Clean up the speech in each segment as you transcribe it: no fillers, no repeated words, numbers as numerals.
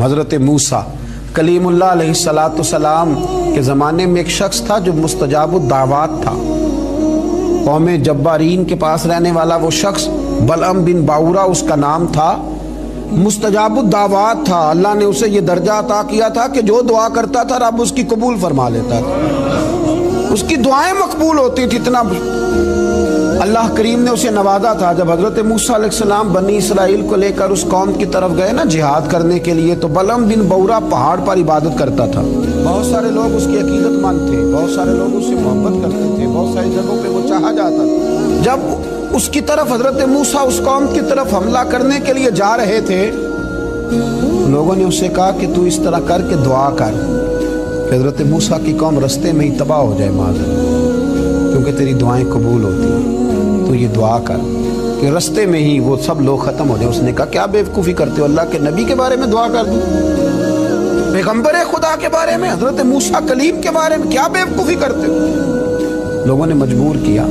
حضرت موسیٰ کلیم اللہ علیہ السلام کے زمانے میں ایک شخص تھا جو مستجاب الدعوات تھا، قوم جبارین کے پاس رہنے والا وہ شخص بلعم بن باورا اس کا نام تھا، مستجاب الدعوات تھا۔ اللہ نے اسے یہ درجہ عطا کیا تھا کہ جو دعا کرتا تھا رب اس کی قبول فرما لیتا تھا، اس کی دعائیں مقبول ہوتی تھی، اتنا اللہ کریم نے اسے نوازا تھا۔ جب حضرت موسیٰ علیہ السلام بنی اسرائیل کو لے کر اس قوم کی طرف گئے نا جہاد کرنے کے لیے، تو بلعم بن باورا پہاڑ پر عبادت کرتا تھا۔ بہت سارے لوگ اس کی عقیدت مند تھے، بہت سارے لوگ اس سے محبت کرتے تھے، بہت ساری جگہوں پہ وہ چاہا جاتا تھا۔ جب اس کی طرف حضرت موسیٰ اس قوم کی طرف حملہ کرنے کے لیے جا رہے تھے، لوگوں نے اسے کہا کہ تو اس طرح کر کے دعا کر کہ حضرت موسیٰ کی قوم رستے میں ہی تباہ ہو جائے معاذ، کیونکہ تیری دعائیں قبول ہوتی ہیں، تو یہ دعا کر کہ رستے میں ہی وہ سب لوگ ختم ہو جائے۔ اس نے کہا کیا بیوقوفی کرتے ہو، اللہ کے نبی کے بارے میں دعا کر دوں، پیغمبر خدا کے بارے میں، حضرت موسیٰ کلیم کے بارے میں کیا بیوقوفی کرتے ہو؟ لوگوں نے مجبور کیا،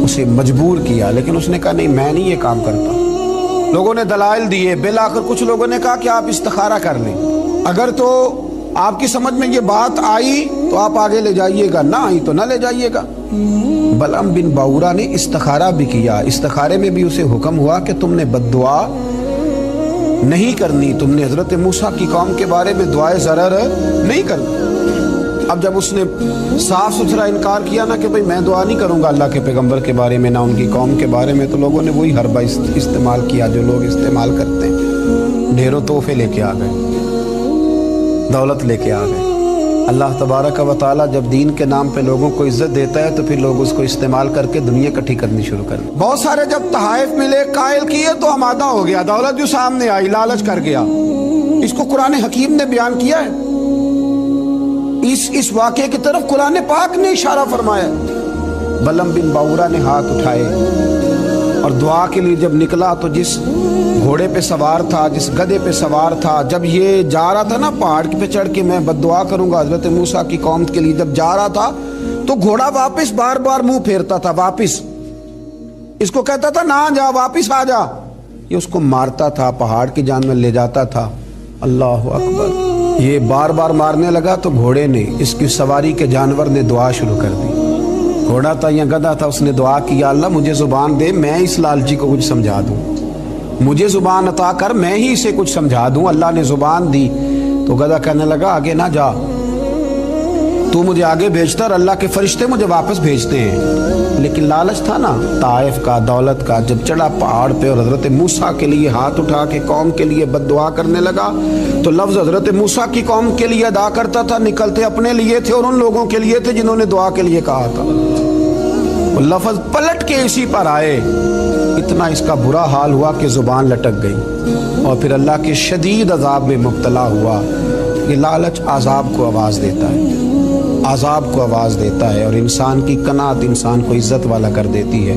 اسے مجبور کیا، لیکن اس نے کہا نہیں میں نہیں یہ کام کرتا۔ لوگوں نے دلائل دیے، بالآخر کچھ لوگوں نے کہا کہ آپ استخارہ کر لیں، اگر تو آپ کی سمجھ میں یہ بات آئی تو آپ آگے لے جائیے گا، نہ آئی تو نہ لے جائیے گا۔ بلعم بن باورا نے استخارہ بھی کیا، استخارے میں بھی اسے حکم ہوا کہ تم نے بد دعا نہیں کرنی، تم نے حضرت موسیٰ کی قوم کے بارے میں دعائے ضرر نہیں کرنی۔ اب جب اس نے صاف ستھرا انکار کیا نا کہ بھئی میں دعا نہیں کروں گا اللہ کے پیغمبر کے بارے میں، نہ ان کی قوم کے بارے میں، تو لوگوں نے وہی حربہ استعمال کیا جو لوگ استعمال کرتے ہیں، ڈھیروں تحفے لے کے آ گئے، دولت لے کے آ گئے۔ اللہ تبارک و تعالیٰ جب دین کے نام پہ لوگوں کو عزت دیتا ہے تو پھر لوگ اس کو استعمال کر کے دنیا اکٹھی کرنی شروع کر دیں۔ بہت سارے جب تحائف ملے قائل کیے تو آمادہ ہو گیا، دولت جو سامنے آئی لالچ کر گیا۔ اس کو قرآن حکیم نے بیان کیا ہے، اس واقعے کی طرف قرآن پاک نے اشارہ فرمایا۔ بلعم بن باورا نے ہاتھ اٹھائے اور دعا کے لیے جب نکلا تو جس گھوڑے پہ سوار تھا، جس گدھے پہ سوار تھا، جب یہ جا رہا تھا نا پہاڑ پہ چڑھ کے میں بد دعا کروں گا حضرت موسیٰ کی قوم کے لیے، جب جا رہا تھا تو گھوڑا واپس بار بار منہ پھیرتا تھا، واپس اس کو کہتا تھا نہ جا، واپس آ جا، یہ اس کو مارتا تھا، پہاڑ کی جانب لے جاتا تھا۔ اللہ اکبر، یہ بار بار مارنے لگا تو گھوڑے نے، اس کی سواری کے جانور نے دعا شروع کر دی۔ گھوڑا تھا یا گدھا تھا، اس نے دعا کی یا اللہ مجھے زبان دے، میں اس لالچی کو کچھ سمجھا دوں، مجھے زبان عطا کر، میں ہی اسے کچھ سمجھا دوں۔ اللہ نے زبان دی تو گدھا کہنے لگا آگے نہ جا، تو مجھے آگے بھیجتا اور اللہ کے فرشتے مجھے واپس بھیجتے ہیں۔ لیکن لالچ تھا نا طائف کا، دولت کا، جب چڑھا پہاڑ پہ اور حضرت موسیٰ کے لیے ہاتھ اٹھا کے قوم کے لیے بد دعا کرنے لگا تو لفظ حضرت موسیٰ کی قوم کے لیے ادا کرتا تھا، نکلتے اپنے لیے تھے اور ان لوگوں کے لیے تھے جنہوں نے دعا کے لیے کہا تھا۔ وہ لفظ پلٹ کے اسی پر آئے، اتنا اس کا برا حال ہوا کہ زبان لٹک گئی اور پھر اللہ کے شدید عذاب میں مبتلا ہوا۔ یہ لالچ عذاب کو آواز دیتا ہے، عذاب کو آواز دیتا ہے، اور انسان کی قناعت انسان کو عزت والا کر دیتی ہے۔